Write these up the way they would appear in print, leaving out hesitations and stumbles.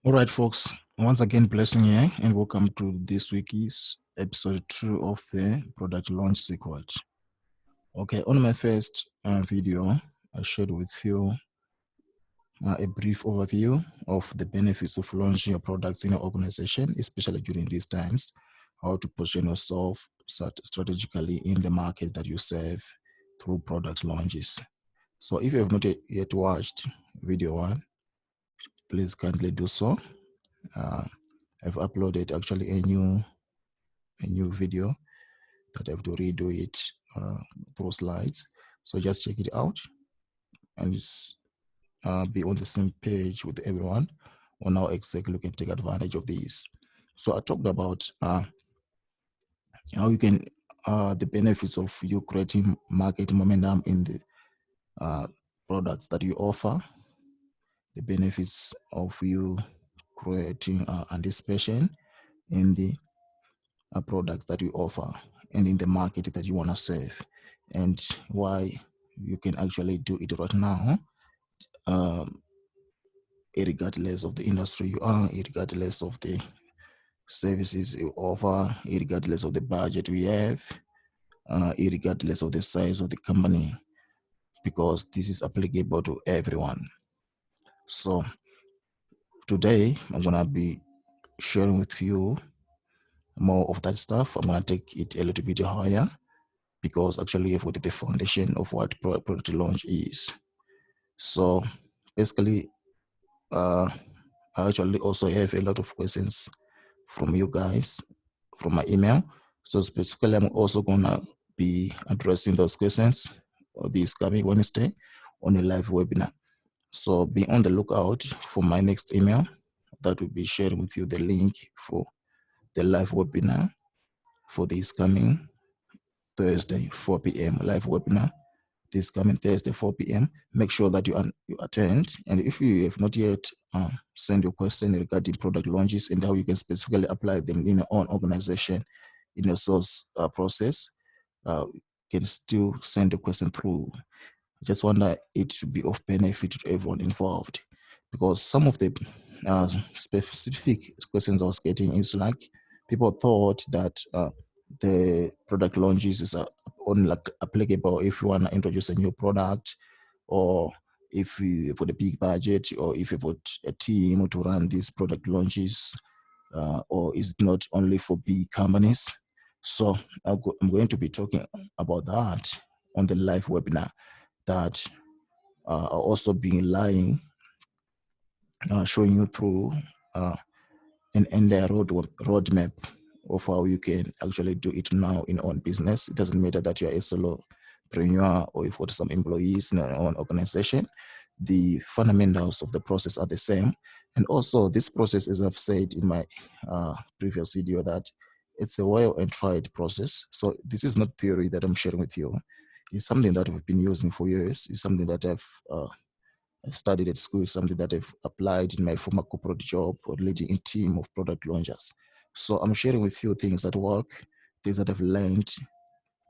All right, folks. Once again, blessing here, and welcome to this week's episode 2 of the product launch sequence. Okay, on my first video, I shared with you a brief overview of the benefits of launching your products in your organization, especially during these times, how to position yourself strategically in the market that you serve through product launches. So if you have not yet watched video 1, please kindly do so. I've uploaded actually a new video that I have to redo it through slides. So just check it out and be on the same page with everyone on how exactly you can take advantage of these. So I talked about how you can the benefits of you creating market momentum in the products that you offer, the benefits of you creating anticipation in the products that you offer and in the market that you want to serve, and why you can actually do it right now, regardless of the industry you are, regardless of the services you offer, regardless of the budget we have, regardless of the size of the company, because this is applicable to everyone. So today I'm gonna be sharing with you more of that stuff. I'm gonna take it a little bit higher because actually I've got the foundation of what product launch is. So basically, I actually also have a lot of questions from you guys from my email. So specifically, I'm also gonna be addressing those questions this coming Wednesday on a live webinar. So be on the lookout for my next email that will be sharing with you the link for the live webinar for this coming Thursday, 4 p.m. live webinar. This coming Thursday, 4 p.m. Make sure that you attend. And if you have not yet send your question regarding product launches and how you can specifically apply them in your own organization, in your sales process, you can still send the question through. I just want it to be of benefit to everyone involved, because some of the specific questions I was getting is like people thought that the product launches is only like applicable if you want to introduce a new product, or if you for the big budget, or if you've got a team to run these product launches, or is it not only for big companies? So I'm going to be talking about that on the live webinar that are also being lying, showing you through an entire roadmap of how you can actually do it now in own business. It doesn't matter that you're a solopreneur or you've got some employees in your own organization. The fundamentals of the process are the same. And also this process, as I've said in my previous video, that it's a well and tried process. So this is not theory that I'm sharing with you. It's something that we've been using for years. It's something that I've studied at school, is something that I've applied in my former corporate job or leading a team of product launchers. So I'm sharing with you things that work, things that I've learned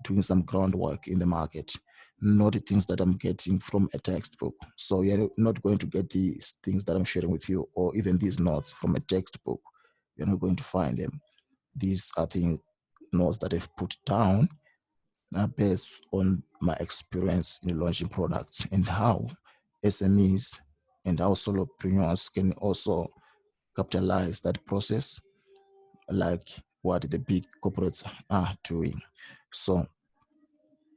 doing some groundwork in the market, not things that I'm getting from a textbook. So you're not going to get these things that I'm sharing with you, or even these notes from a textbook. You're not going to find them. These are notes that I've put down based on my experience in launching products and how SMEs and how solopreneurs can also capitalize that process, like what the big corporates are doing. So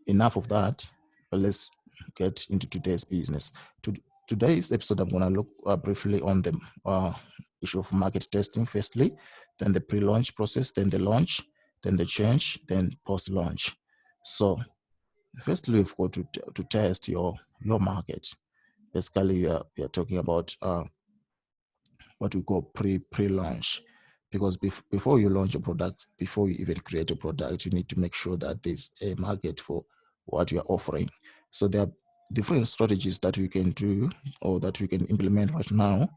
enough of that, but let's get into today's business. Today's episode, I'm going to look briefly on the issue of market testing firstly, then the pre-launch process, then the launch, then the change, then post-launch. So firstly, we've got to test your market. Basically, we are talking about what we call pre-launch, because before you launch a product, before you even create a product, you need to make sure that there's a market for what you are offering. So there are different strategies that we can do or that we can implement right now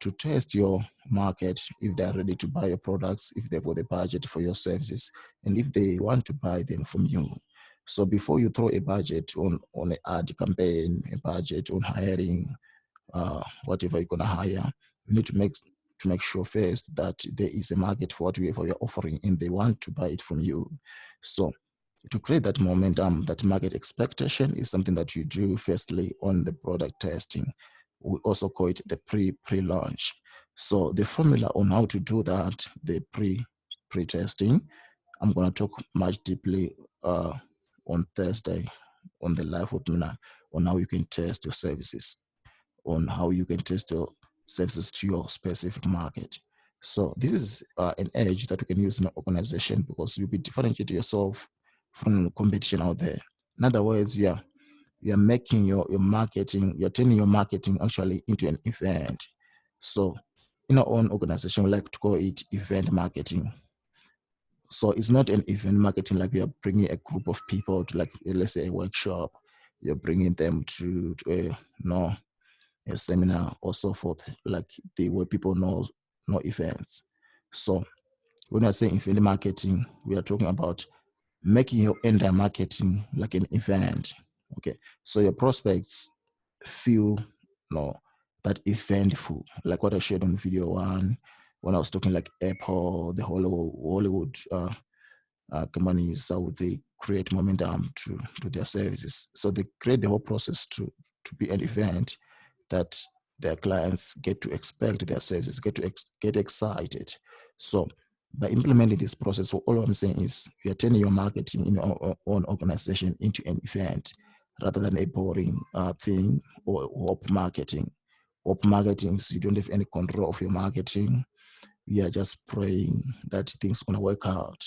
to test your market, if they are ready to buy your products, if they've got the budget for your services, and if they want to buy them from you. So before you throw a budget on an ad campaign, a budget on hiring whatever you're going to hire, you need to make to make sure first that there is a market for whatever you're offering and they want to buy it from you. So to create that momentum, that market expectation is something that you do firstly on the product testing. We also call it the pre-launch. So the formula on how to do that, the pre-testing, I'm going to talk much deeply on Thursday on the live webinar on how you can test your services, on how you can test your services to your specific market. So this is an edge that you can use in an organization because you'll be differentiating yourself from the competition out there. In other words, you're making your marketing, you're turning your marketing actually into an event. So in our own organization, we like to call it event marketing. So it's not an event marketing like you're bringing a group of people to, like, let's say, a workshop. You're bringing them to a seminar or so forth, like the way people know events. So when I say event marketing, we are talking about making your entire marketing like an event. Okay, so your prospects feel that eventful, like what I shared on video one when I was talking like Apple, the Hollywood companies, how they create momentum to their services. So they create the whole process to be an event that their clients get to expect their services, get excited. So by implementing this process, all I'm saying is you're turning your marketing in your own organization into an event rather than a boring thing or hope marketing. Hope marketing is you don't have any control of your marketing. You are just praying that things are going to work out,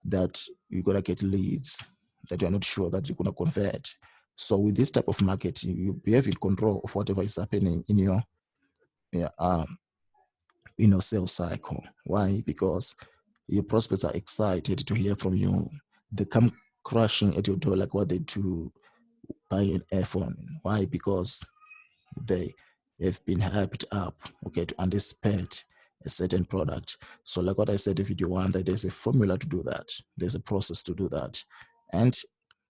that you're going to get leads, that you're not sure that you're going to convert. So with this type of marketing, you be having control of whatever is happening in your sales cycle. Why? Because your prospects are excited to hear from you. They come crashing at your door like what they do buy an iPhone. Why? Because they have been hyped up, okay, to anticipate a certain product. So like what I said in video one, that there's a formula to do that. There's a process to do that. And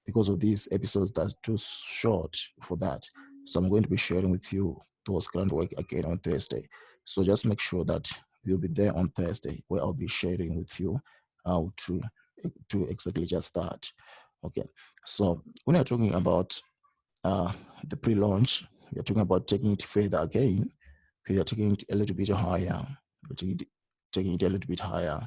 because of these episodes that's too short for that, so I'm going to be sharing with you those groundwork again on Thursday. So just make sure that you'll be there on Thursday where I'll be sharing with you how to exactly just start. Okay, so when you're talking about the pre-launch, you're talking about taking it further again. Okay, you're taking it a little bit higher. You're taking it a little bit higher.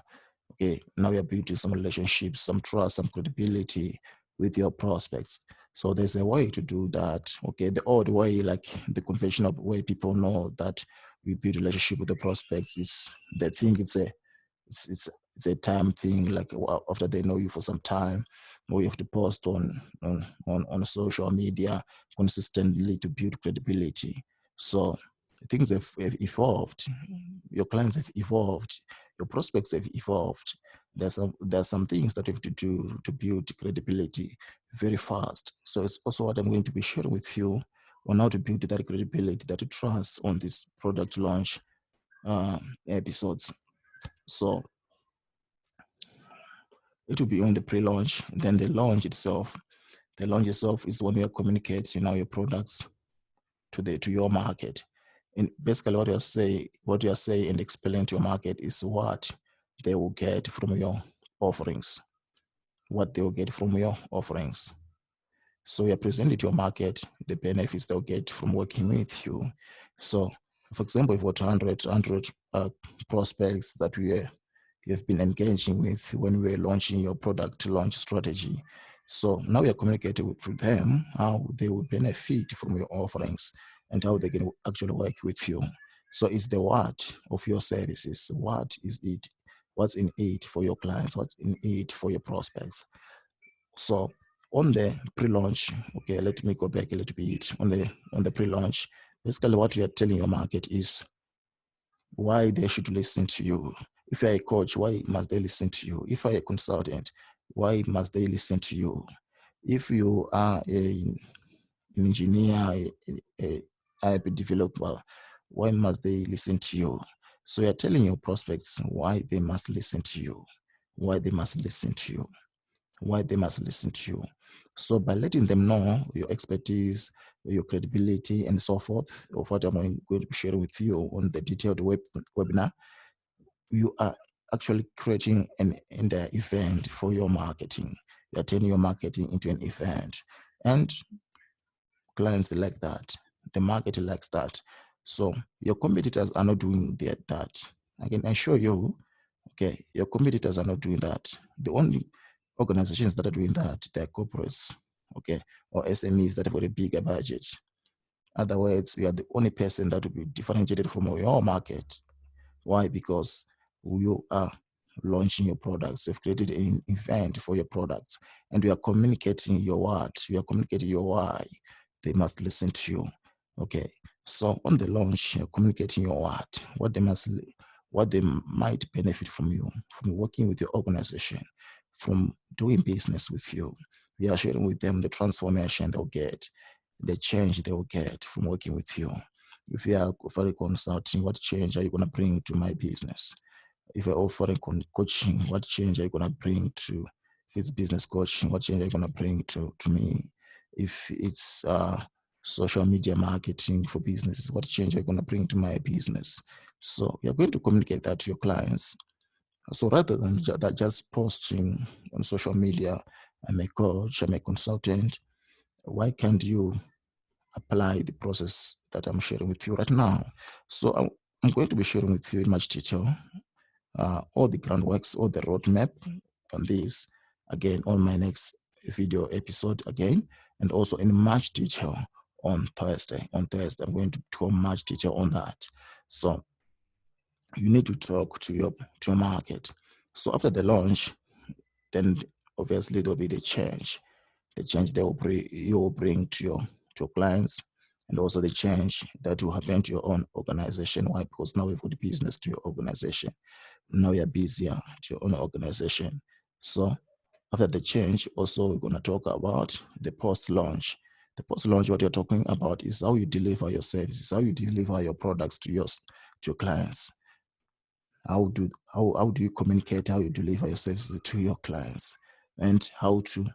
Okay, now you're building some relationships, some trust, some credibility with your prospects. So there's a way to do that. Okay, the old way, like the conventional way people know that we build relationship with the prospects, is they think it's a time thing. Like after they know you for some time, or you have to post on social media consistently to build credibility. So things have evolved. Your clients have evolved. Your prospects have evolved. There's some things that you have to do to build credibility very fast. So it's also what I'm going to be sharing with you on how to build that credibility, that trust on this product launch episodes. So it will be on the pre-launch, then the launch itself. The launch itself is when you're communicating your products to your market. And basically what you're saying and explaining to your market is what they will get from your offerings. What they will get from your offerings. So you're presenting to your market the benefits they'll get from working with you. So for example, if we've got 100 prospects that you've been engaging with when we're launching your product launch strategy. So now we are communicating with them how they will benefit from your offerings and how they can actually work with you. So it's the what of your services. What is it? What's in it for your clients? What's in it for your prospects? So on the pre-launch, okay, let me go back a little bit. On the pre-launch, basically what we are telling your market is why they should listen to you. If you're a coach, why must they listen to you? If you're a consultant, why must they listen to you? If you are an engineer, a app developer, why must they listen to you? So you're telling your prospects why they must listen to you, why they must listen to you, why they must listen to you. So by letting them know your expertise, your credibility, and so forth of what I'm going to be sharing with you on the detailed webinar. You are actually creating an entire event for your marketing. You're turning your marketing into an event, and clients like that. The market likes that. So your competitors are not doing that. I can assure you, okay, your competitors are not doing that. The only organizations that are doing that, they're corporates, okay, or SMEs that have got a bigger budget. Otherwise, you are the only person that will be differentiated from your market. Why? Because you are launching your products. You've created an event for your products, and you are communicating your what. You are communicating your why. They must listen to you. Okay. So on the launch, you're communicating your what they must, what they might benefit from you, from working with your organization, from doing business with you. We are sharing with them the transformation they'll get, the change they will get from working with you. If you are offering consulting, what change are you going to bring to my business? If you're offering coaching, what change are you going to bring to, if it's business coaching, what change are you going to bring to me? If it's social media marketing for businesses, what change are you going to bring to my business? So you're going to communicate that to your clients. So rather than just posting on social media, I'm a coach, I'm a consultant, why can't you apply the process that I'm sharing with you right now? So I'm going to be sharing with you in much detail all the groundworks, all the roadmap on this again on my next video episode again, and also in much detail on Thursday. On Thursday, I'm going to go much detail on that. So you need to talk to your market. So after the launch, then obviously there'll be the change they will bring, you will bring to your clients, and also the change that will happen to your own organization. Why? Because now we've got business to your organization. Now you're busier to your own organization. So after the change, also we're going to talk about the post-launch. The post-launch, what you're talking about is how you deliver your services, how you deliver your products to your clients. How do you communicate, how you deliver your services to your clients, and how to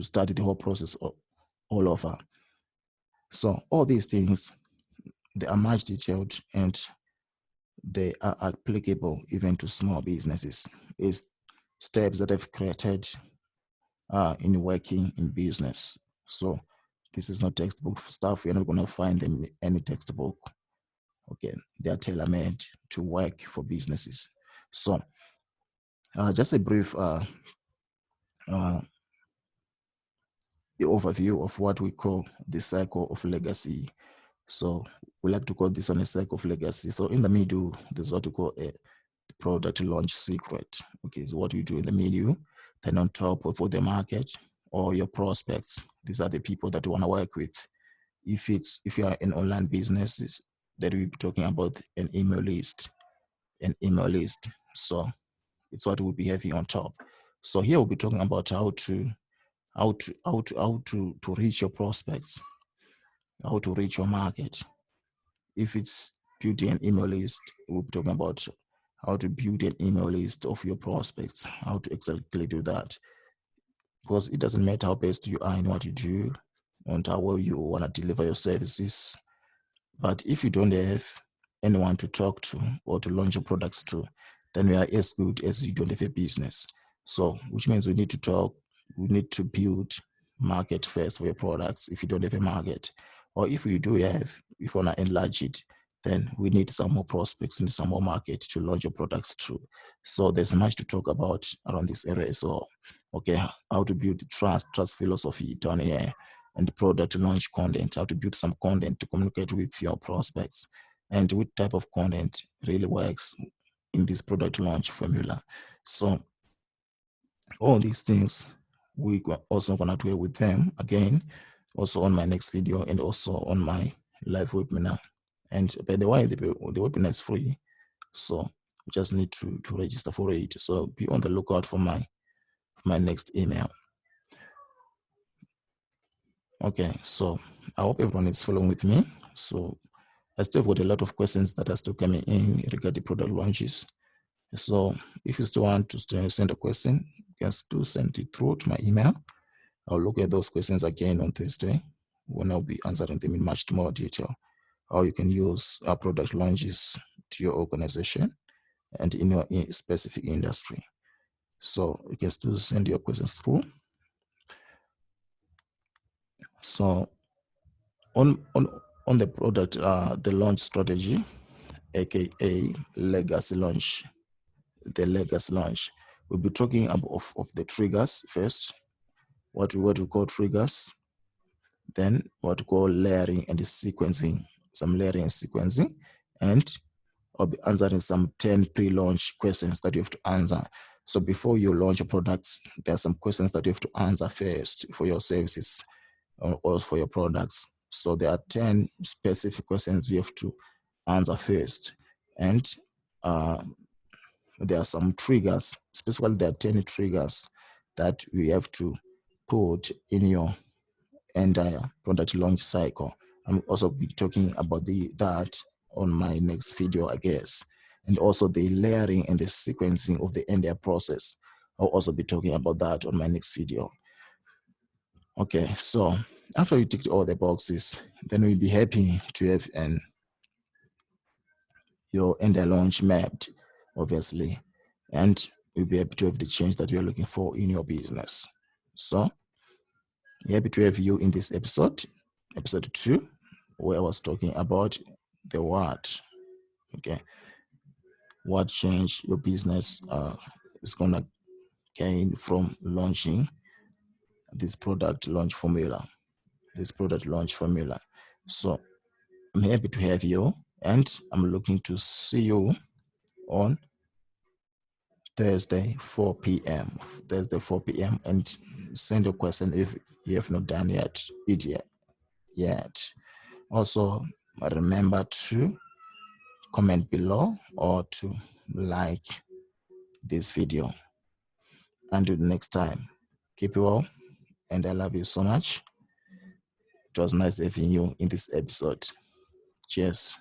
start the whole process all over. So all these things, they are much detailed, and they are applicable even to small businesses. It's steps that I've created in working in business. So this is not textbook stuff. You're not going to find them in any textbook. Okay, they are tailor-made to work for businesses. So just a brief the overview of what we call the cycle of legacy. So we like to call this one a cycle of legacy. So in the middle, there's what we call a product launch secret. Okay, so what you do in the middle, then on top for the market or your prospects, these are the people that you want to work with. If you are in online businesses, that we'll be talking about an email list. So it's what we'll be having on top. So here we'll be talking about how to reach your prospects, how to reach your market. If it's building an email list, we'll be talking about how to build an email list of your prospects, how to exactly do that. Because it doesn't matter how best you are in what you do and how well you want to deliver your services. But if you don't have anyone to talk to or to launch your products to, then we are as good as you don't have a business. So, which means we need to talk, we need to build market first for your products if you don't have a market. Or if you do have, if you want to enlarge it, then we need some more prospects and some more market to launch your products to. So there's much to talk about around this area. So, okay, how to build trust philosophy down here, and the product launch content, how to build some content to communicate with your prospects, and what type of content really works in this product launch formula. So all these things, we also gonna do with them again, also on my next video and also on my live webinar. And by the way, the webinar is free, so you just need to register for it. So be on the lookout for my next email. Okay, so I hope everyone is following with me. So I still got a lot of questions that are still coming in regarding product launches. So if you still want to send a question, you can still send it through to my email. I'll look at those questions again on Thursday. when I'll be answering them in much more detail. How you can use product launches to your organization and in your specific industry. So you can still send your questions through. So on the product, the launch strategy, aka legacy launch, the legacy launch, we'll be talking of the triggers first, what we call triggers, then what we call layering and sequencing, some layering and sequencing, and I'll be answering some 10 pre-launch questions that you have to answer. So before you launch your products, there are some questions that you have to answer first for your services or for your products. So there are 10 specific questions you have to answer first. And there are some triggers, specifically there are 10 triggers that we have to put in your entire product launch cycle. I'm also be talking about that on my next video, I guess. And also the layering and the sequencing of the entire process. I'll also be talking about that on my next video. Okay, so after you ticked all the boxes, then we'll be happy to have your entire launch mapped, obviously, and we'll be happy to have the change that you're looking for in your business. So happy to have you in this episode 2, where I was talking about the what. Okay, what change your business is gonna gain from launching this product launch formula. So I'm happy to have you, and I'm looking to see you on Thursday 4 p.m. And send your question if you have not done it yet. Also, remember to comment below or to like this video. Until next time, keep well, and I love you so much. It was nice having you in this episode. Cheers.